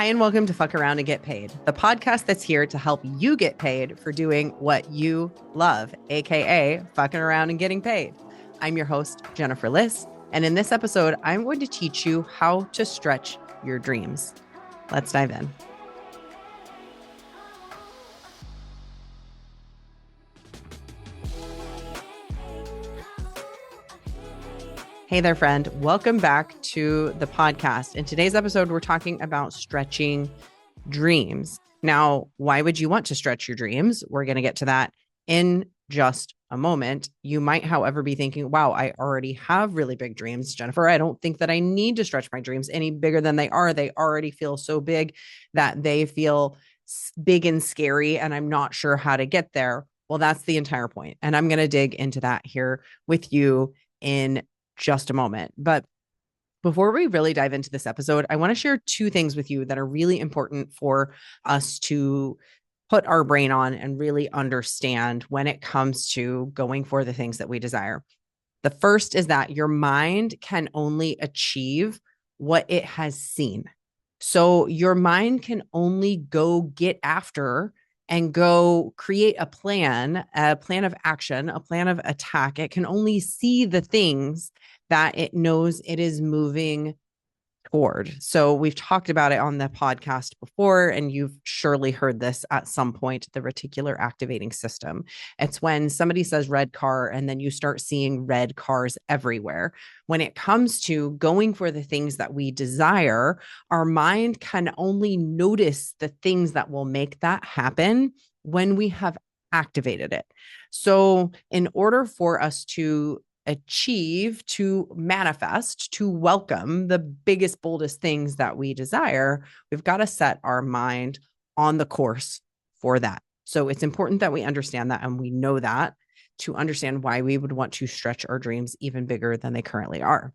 Hi, and welcome to Fuck Around and Get Paid, the podcast that's here to help you get paid for doing what you love, aka fucking around and getting paid. I'm your host, Jennifer Liss, and in this episode, I'm going to teach you how to stretch your dreams. Let's dive in. Hey there, friend. Welcome back to the podcast. In today's episode, we're talking about stretching dreams. Now, why would you want to stretch your dreams? We're going to get to that in just a moment. You might, however, be thinking, wow, I already have really big dreams, Jennifer. I don't think that I need to stretch my dreams any bigger than they are. They already feel so big that they feel big and scary, and I'm not sure how to get there. Well, that's the entire point. And I'm going to dig into that here with you in just a moment. But before we really dive into this episode, I want to share two things with you that are really important for us to put our brain on and really understand when it comes to going for the things that we desire. The first is that your mind can only achieve what it has seen. So your mind can only go get after and go create a plan of action, a plan of attack. It can only see the things that it knows it is moving toward. So we've talked about it on the podcast before, and you've surely heard this at some point, the reticular activating system. It's when somebody says red car, and then you start seeing red cars everywhere. When it comes to going for the things that we desire, our mind can only notice the things that will make that happen when we have activated it. So in order for us to achieve, to manifest, to welcome the biggest, boldest things that we desire, we've got to set our mind on the course for that. So it's important that we understand that, and we know that, to understand why we would want to stretch our dreams even bigger than they currently are.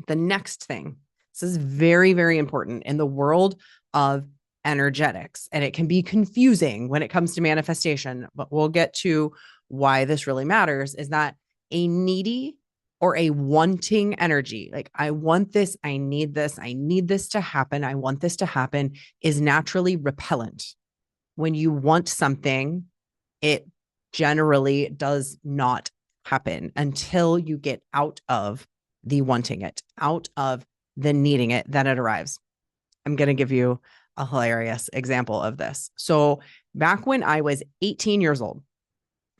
The next thing, this is very, very important in the world of energetics, and it can be confusing when it comes to manifestation, but we'll get to why this really matters, is that a needy or a wanting energy, like I want this, I need this to happen, I want this to happen, is naturally repellent. When you want something, it generally does not happen until you get out of the wanting it, out of the needing it, then it arrives. I'm going to give you a hilarious example of this. So back when I was 18 years old,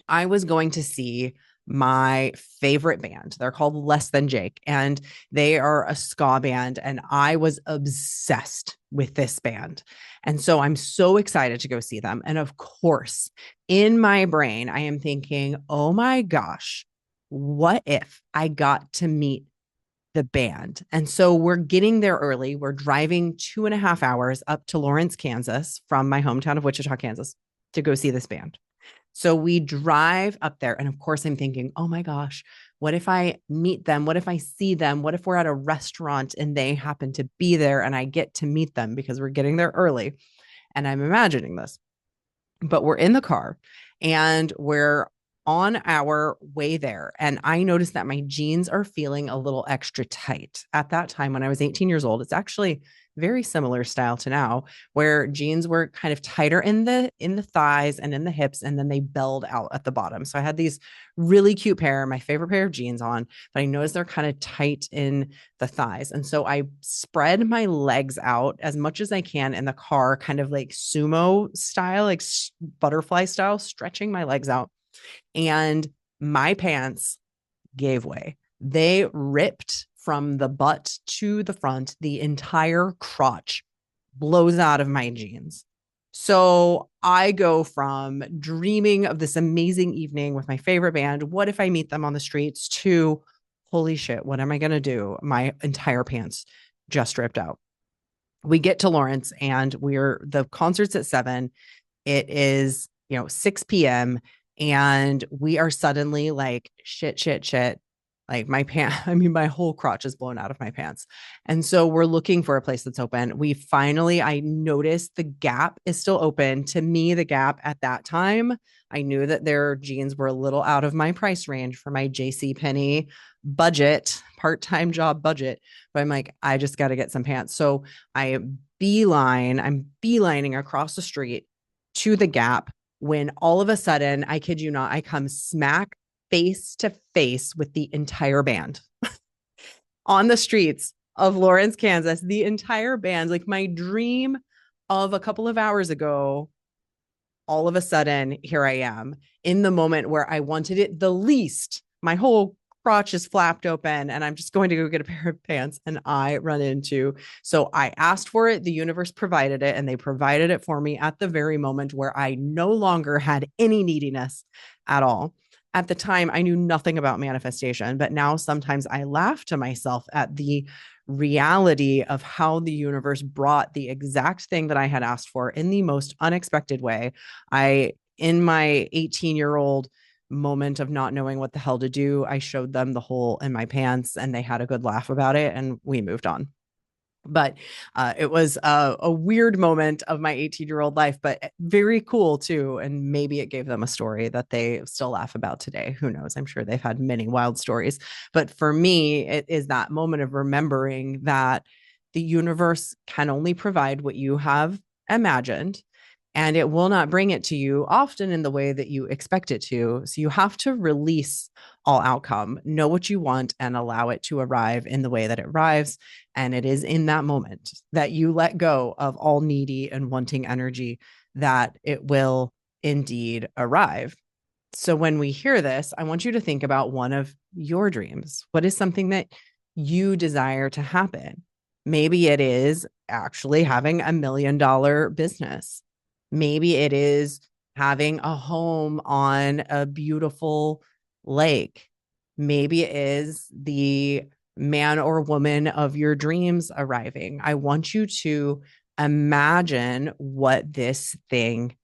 I was going to see my favorite band. They're called Less Than Jake, and they are a ska band, and I was obsessed with this band. And so I'm so excited to go see them. And of course, in my brain, I am thinking, oh my gosh, what if I got to meet the band? And so we're getting there early. We're driving 2.5 hours up to Lawrence, Kansas from my hometown of Wichita, Kansas, to go see this band. So we drive up there. And of course, I'm thinking, oh my gosh, what if I meet them? What if I see them? What if we're at a restaurant and they happen to be there and I get to meet them because we're getting there early? And I'm imagining this. But we're in the car and we're on our way there. And I noticed that my jeans are feeling a little extra tight. At that time, when I was 18 years old, it's actually very similar style to now, where jeans were kind of tighter in the thighs and in the hips, and then they belled out at the bottom. So I had these really cute pair, my favorite pair of jeans on, but I noticed they're kind of tight in the thighs. And so I spread my legs out as much as I can in the car, kind of like sumo style, like butterfly style, stretching my legs out. And my pants gave way. They ripped from the butt to the front. The entire crotch blows out of my jeans. So I go from dreaming of this amazing evening with my favorite band, what if I meet them on the streets, to holy shit, what am I going to do? My entire pants just ripped out. We get to Lawrence, and the concert's at 7. It is, 6 p.m. and we are suddenly like, shit. Like my whole crotch is blown out of my pants. And so we're looking for a place that's open. I noticed the Gap is still open. To me, the Gap at that time, I knew that their jeans were a little out of my price range for my JCPenney budget, part-time job budget. But I'm like, I just got to get some pants. So I I'm beelining across the street to the Gap when all of a sudden, I kid you not, I come smack face to face with the entire band on the streets of Lawrence, Kansas. The entire band, like my dream of a couple of hours ago, all of a sudden, here I am in the moment where I wanted it the least. My whole crotch is flapped open and I'm just going to go get a pair of pants and I run into. So I asked for it. The universe provided it and they provided it for me at the very moment where I no longer had any neediness at all. At the time, I knew nothing about manifestation, but now sometimes I laugh to myself at the reality of how the universe brought the exact thing that I had asked for in the most unexpected way. In my 18-year-old moment of not knowing what the hell to do, I showed them the hole in my pants and they had a good laugh about it and we moved on. But it was a weird moment of my 18-year-old life, but very cool too. And maybe it gave them a story that they still laugh about today. Who knows? I'm sure they've had many wild stories. But for me, it is that moment of remembering that the universe can only provide what you have imagined and it will not bring it to you often in the way that you expect it to. So you have to release all outcome, know what you want, and allow it to arrive in the way that it arrives. And it is in that moment that you let go of all needy and wanting energy that it will indeed arrive. So when we hear this, I want you to think about one of your dreams. What is something that you desire to happen? Maybe it is actually having $1 million business. Maybe it is having a home on a beautiful lake. Maybe it is the man or woman of your dreams arriving. I want you to imagine what this thing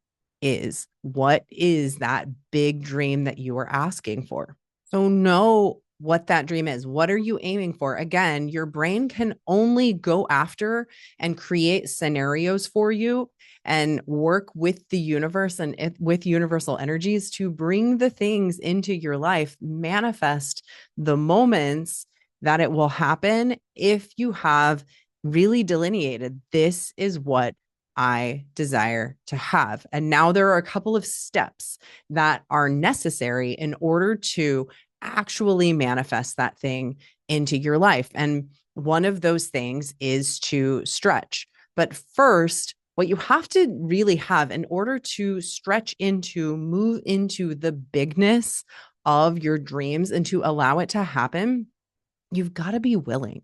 is. What is that big dream that you are asking for? So know what that dream is. What are you aiming for? Again, your brain can only go after and create scenarios for you and work with the universe and with universal energies to bring the things into your life, manifest the moments that it will happen if you have really delineated, this is what I desire to have. And now there are a couple of steps that are necessary in order to actually manifest that thing into your life. And one of those things is to stretch. But first, what you have to really have in order to stretch into, move into the bigness of your dreams and to allow it to happen, you've got to be willing.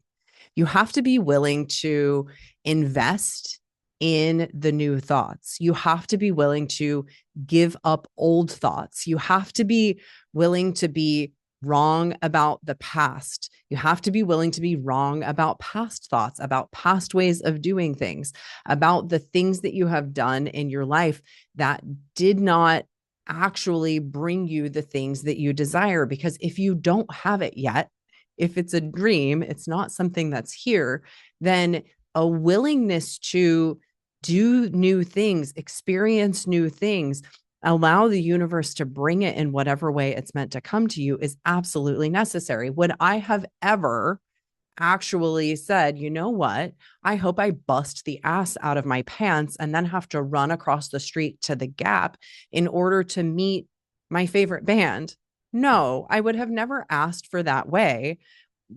You have to be willing to invest in the new thoughts. You have to be willing to give up old thoughts. You have to be willing to be wrong about the past. You have to be willing to be wrong about past thoughts, about past ways of doing things, about the things that you have done in your life that did not actually bring you the things that you desire. Because if you don't have it yet, if it's a dream, it's not something that's here, then a willingness to do new things, experience new things, allow the universe to bring it in whatever way it's meant to come to you is absolutely necessary. Would I have ever actually said, you know what? I hope I bust the ass out of my pants and then have to run across the street to the Gap in order to meet my favorite band? No, I would have never asked for that way.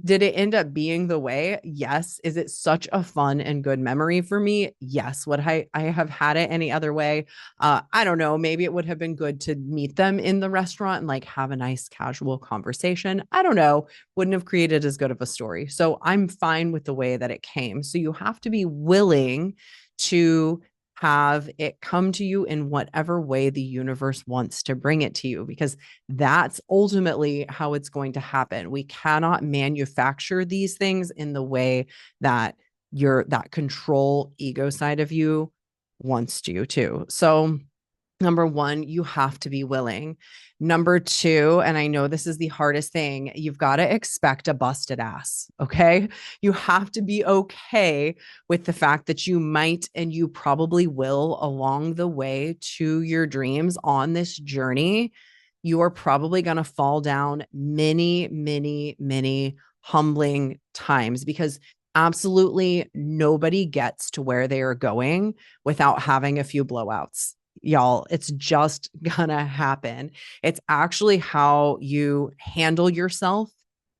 Did it end up being the way? Yes. Is it such a fun and good memory for me? Yes. Would I have had it any other way? I don't know. Maybe it would have been good to meet them in the restaurant and like have a nice casual conversation. I don't know. Wouldn't have created as good of a story. So I'm fine with the way that it came. So you have to be willing to have it come to you in whatever way the universe wants to bring it to you, because that's ultimately how it's going to happen. We cannot manufacture these things in the way that that control ego side of you wants you to. So number one, you have to be willing. Number two, and I know this is the hardest thing, you've got to expect a busted ass. Okay. You have to be okay with the fact that you might and you probably will along the way to your dreams on this journey. You are probably going to fall down many, many, many humbling times because Absolutely nobody gets to where they are going without having a few blowouts. Y'all, it's just gonna happen. It's actually how you handle yourself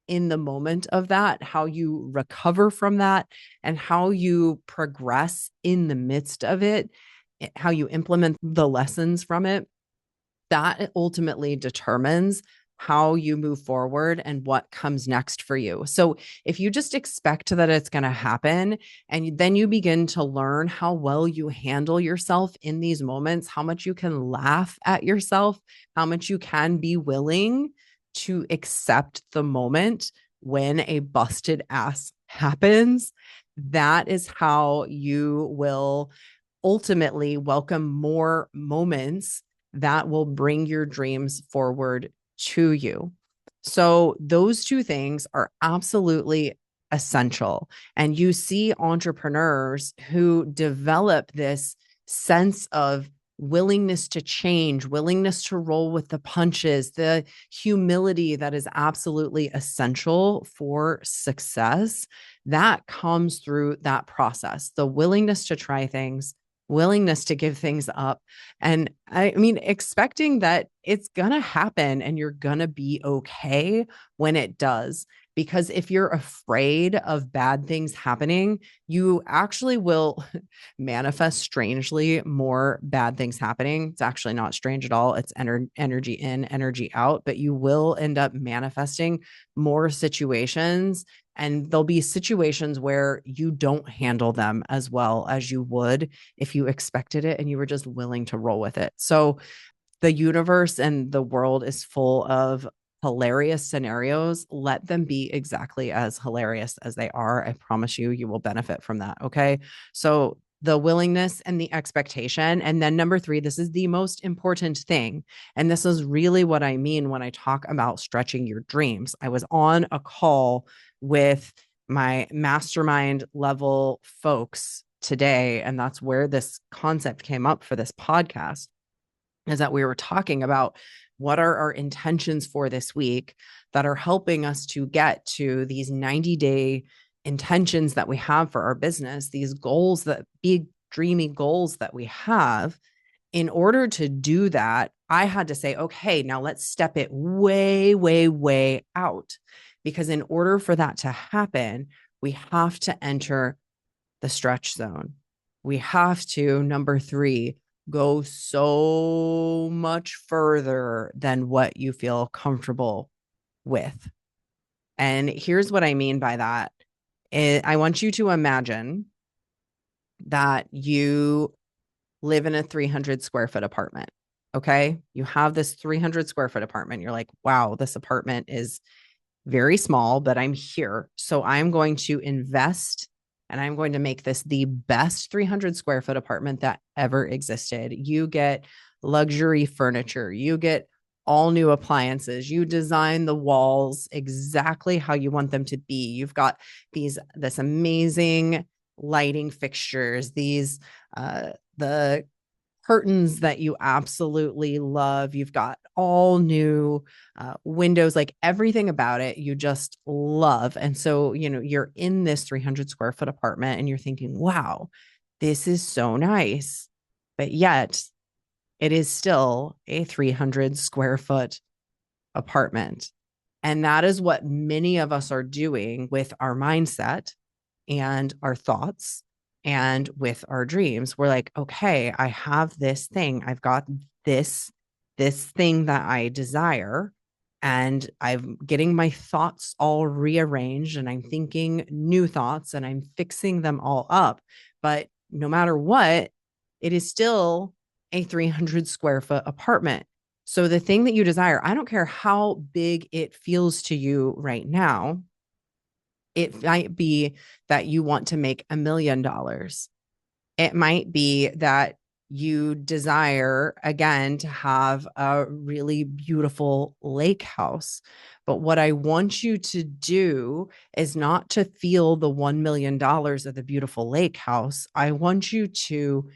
in the moment of that, how you recover from that, and how you progress in the midst of it, how you implement the lessons from it. That ultimately determines how you move forward and what comes next for you. So if you just expect that it's going to happen and then you begin to learn how well you handle yourself in these moments, how much you can laugh at yourself, how much you can be willing to accept the moment when a busted ass happens, that is how you will ultimately welcome more moments that will bring your dreams forward to you. So those two things are absolutely essential. And you see entrepreneurs who develop this sense of willingness to change, willingness to roll with the punches, the humility that is absolutely essential for success. That comes through that process, the willingness to try things, willingness to give things up. And I mean, expecting that it's going to happen and you're going to be okay when it does. Because if you're afraid of bad things happening, you actually will manifest strangely more bad things happening. It's actually not strange at all. It's energy in, energy out, but you will end up manifesting more situations. And there'll be situations where you don't handle them as well as you would if you expected it and you were just willing to roll with it. So the universe and the world is full of hilarious scenarios. Let them be exactly as hilarious as they are. I promise you, you will benefit from that. Okay. So the willingness and the expectation. And then number three, this is the most important thing. And this is really what I mean when I talk about stretching your dreams. I was on a call with my mastermind level folks today, and that's where this concept came up for this podcast, is that we were talking about what are our intentions for this week that are helping us to get to these 90-day intentions that we have for our business, these goals, that big dreamy goals that we have. In order to do that, I had to say, okay, now let's step it way, way, way out. Because in order for that to happen, we have to enter the stretch zone. We have to, number three, go so much further than what you feel comfortable with. And here's what I mean by that. I want you to imagine that you live in a 300 square foot apartment. Okay. You have this 300 square foot apartment. You're like, wow, this apartment is very small, but I'm here. So I'm going to invest and I'm going to make this the best 300 square foot apartment that ever existed. You get luxury furniture. You get all new appliances. You design the walls exactly how you want them to be. You've got this amazing lighting fixtures, the curtains that you absolutely love. You've got all new windows, like everything about it you just love. And so, you're in this 300 square foot apartment and you're thinking, wow, this is so nice. But yet it is still a 300 square foot apartment. And that is what many of us are doing with our mindset and our thoughts and with our dreams. We're like, okay, I have this thing. I've got this thing that I desire, and I'm getting my thoughts all rearranged and I'm thinking new thoughts and I'm fixing them all up. But no matter what, it is still a 300 square foot apartment. So the thing that you desire, I don't care how big it feels to you right now. It might be that you want to make $1 million. It might be that you desire, again, to have a really beautiful lake house. But what I want you to do is not to feel the $1 million of the beautiful lake house. I want you to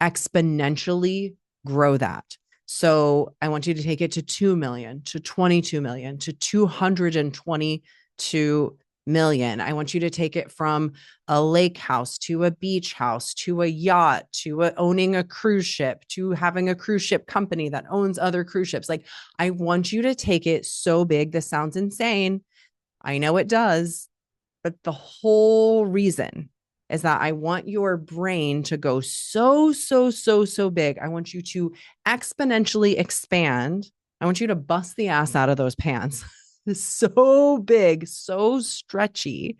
exponentially grow that. So I want you to take it to 2 million, to 22 million, to 220, to million. I want you to take it from a lake house to a beach house to a yacht to owning a cruise ship to having a cruise ship company that owns other cruise ships. Like, I want you to take it so big. This sounds insane. I know it does, but the whole reason is that I want your brain to go so big. I want you to exponentially expand. I want you to bust the ass out of those pants. So big, so stretchy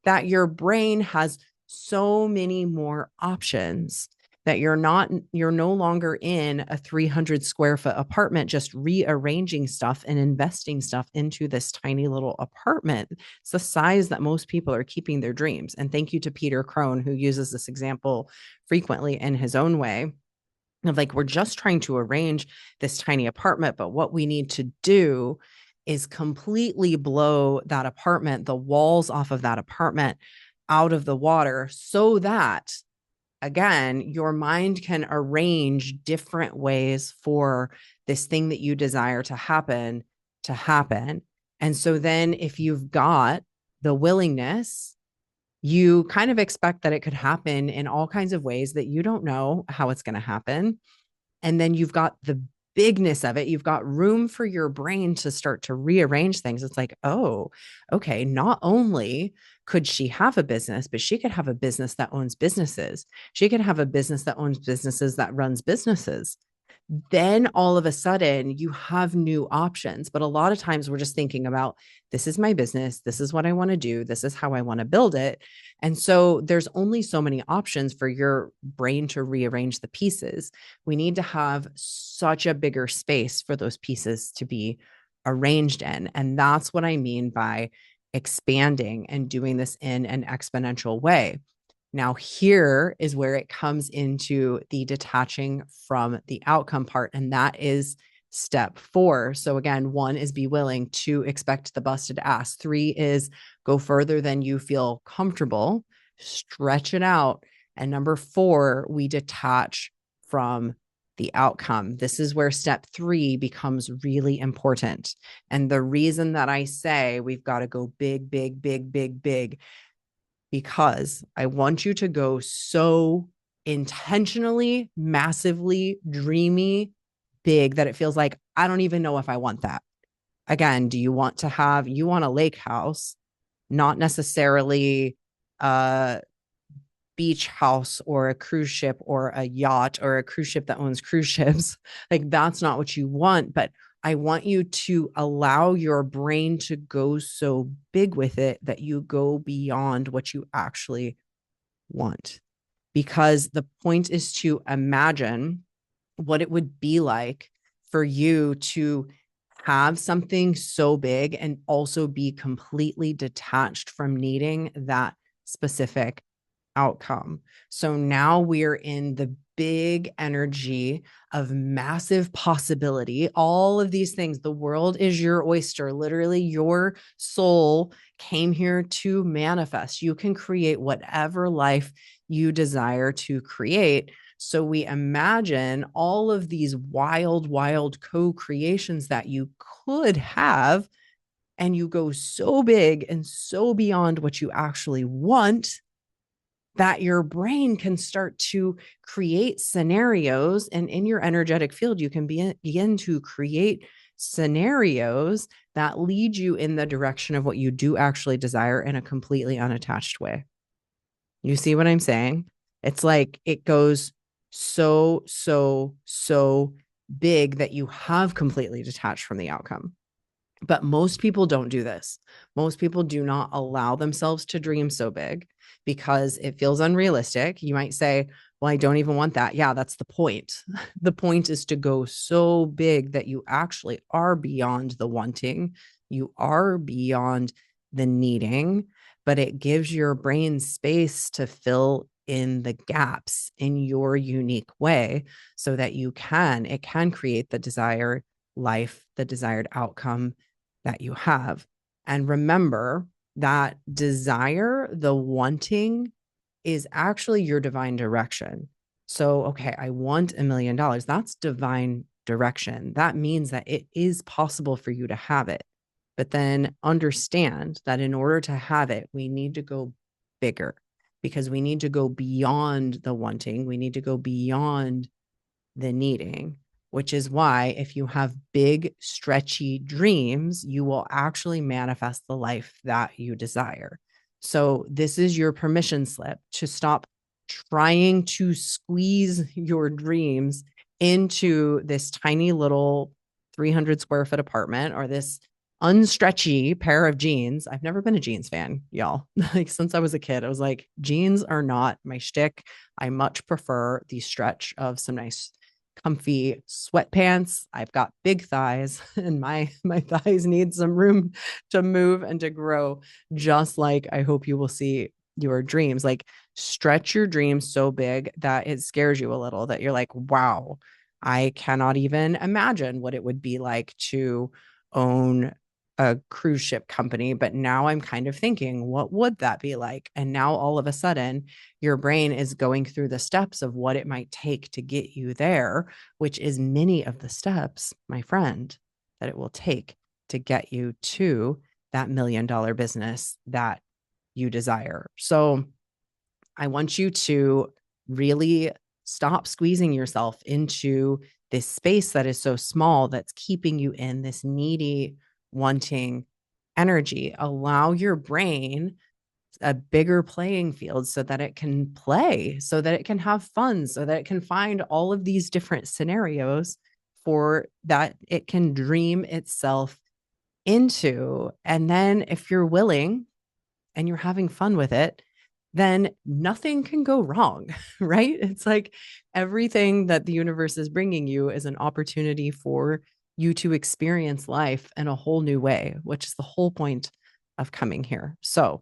that your brain has so many more options, that you're no longer in a 300 square foot apartment just rearranging stuff and investing stuff into this tiny little apartment. It's the size that most people are keeping their dreams. And thank you to Peter Crone, who uses this example frequently in his own way of like, we're just trying to arrange this tiny apartment, but what we need to do is completely blow that apartment, the walls off of that apartment out of the water, so that, again, your mind can arrange different ways for this thing that you desire to happen. And so then if you've got the willingness, you kind of expect that it could happen in all kinds of ways that you don't know how it's going to happen. And then you've got the bigness of it. You've got room for your brain to start to rearrange things. It's like, oh, okay, not only could she have a business, but she could have a business that owns businesses. She could have a business that owns businesses that runs businesses. Then all of a sudden you have new options. But a lot of times we're just thinking about, this is my business. This is what I want to do. This is how I want to build it. And so there's only so many options for your brain to rearrange the pieces. We need to have such a bigger space for those pieces to be arranged in. And that's what I mean by expanding and doing this in an exponential way. Now, here is where it comes into the detaching from the outcome part, and that is step 4. So again, 1 is be willing, 2, expect the busted ass, 3 is go further than you feel comfortable, stretch it out. And number 4, we detach from the outcome. This is where step 3 becomes really important. And the reason that I say we've got to go big, because I want you to go so intentionally, massively, dreamy, big that it feels like, I don't even know if I want that. Again, you want a lake house, not necessarily a beach house or a cruise ship or a yacht or a cruise ship that owns cruise ships. Like, that's not what you want, but I want you to allow your brain to go so big with it that you go beyond what you actually want. Because the point is to imagine what it would be like for you to have something so big and also be completely detached from needing that specific outcome. So now we're in the big energy of massive possibility. All of these things, the world is your oyster. Literally, your soul came here to manifest. You can create whatever life you desire to create. So we imagine all of these wild co-creations that you could have, and you go so big and so beyond what you actually want that your brain can start to create scenarios. And in your energetic field, you can begin to create scenarios that lead you in the direction of what you do actually desire in a completely unattached way. You see what I'm saying? It's like it goes so big that you have completely detached from the outcome. But most people don't do this. Most people do not allow themselves to dream so big because it feels unrealistic. You might say, well, I don't even want that. Yeah, that's the point. The point is to go so big that you actually are beyond the wanting. You are beyond the needing, but it gives your brain space to fill in the gaps in your unique way so that it can create the desired life, the desired outcome that you have. And remember that desire, the wanting, is actually your divine direction. So, okay, I want $1 million. That's divine direction. That means that it is possible for you to have it. but then understand that in order to have it, we need to go bigger, because we need to go beyond the wanting. We need to go beyond the needing, which is why if you have big, stretchy dreams, you will actually manifest the life that you desire. So this is your permission slip to stop trying to squeeze your dreams into this tiny little 300 square foot apartment or this unstretchy pair of jeans. I've never been a jeans fan, y'all. Like since I was a kid, I was like, jeans are not my shtick. I much prefer the stretch of some nice comfy sweatpants. I've got big thighs and my thighs need some room to move and to grow, just like I hope you will see your dreams. Like stretch your dreams so big that it scares you a little, that you're like, wow, I cannot even imagine what it would be like to own a cruise ship company. But now I'm kind of thinking, what would that be like? And now all of a sudden, your brain is going through the steps of what it might take to get you there, which is many of the steps, my friend, that it will take to get you to that $1 million business that you desire. So I want you to really stop squeezing yourself into this space that is so small, that's keeping you in this needy, wanting energy. Allow your brain a bigger playing field so that it can play, so that it can have fun, so that it can find all of these different scenarios for that it can dream itself into. And then if you're willing and you're having fun with it, then nothing can go wrong, right? It's like everything that the universe is bringing you is an opportunity for you to experience life in a whole new way, which is the whole point of coming here. So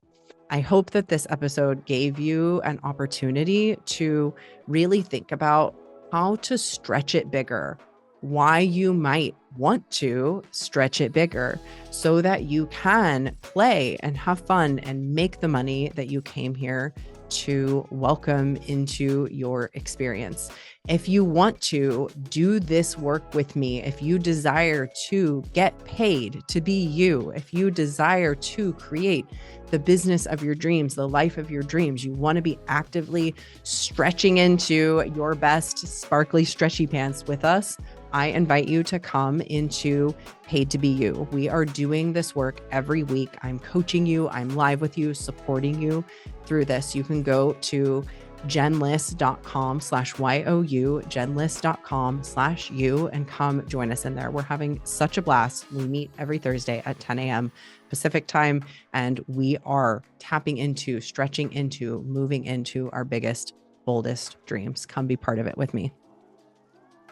I hope that this episode gave you an opportunity to really think about how to stretch it bigger, why you might want to stretch it bigger so that you can play and have fun and make the money that you came here to welcome into your experience. If you want to do this work with me, if you desire to get paid to be you, if you desire to create the business of your dreams, the life of your dreams, you want to be actively stretching into your best sparkly stretchy pants with us, I invite you to come into Paid to Be You. We are doing this work every week. I'm coaching you. I'm live with you, supporting you through this. You can go to jenliss.com/YOU, jenliss.com/you, and come join us in there. We're having such a blast. We meet every Thursday at 10 a.m. Pacific time, and we are tapping into, stretching into, moving into our biggest, boldest dreams. Come be part of it with me.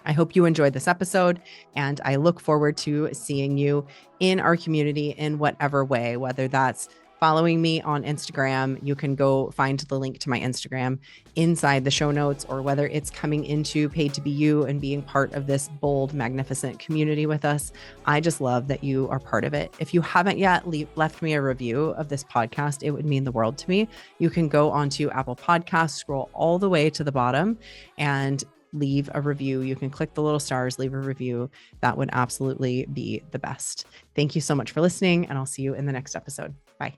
I hope you enjoyed this episode, and I look forward to seeing you in our community in whatever way, whether that's following me on Instagram. You can go find the link to my Instagram inside the show notes, or whether it's coming into Paid to Be You and being part of this bold, magnificent community with us. I just love that you are part of it. If you haven't yet left me a review of this podcast, it would mean the world to me. You can go onto Apple Podcasts, scroll all the way to the bottom, and leave a review. You can click the little stars, leave a review. That would absolutely be the best. Thank you so much for listening, and I'll see you in the next episode. Bye.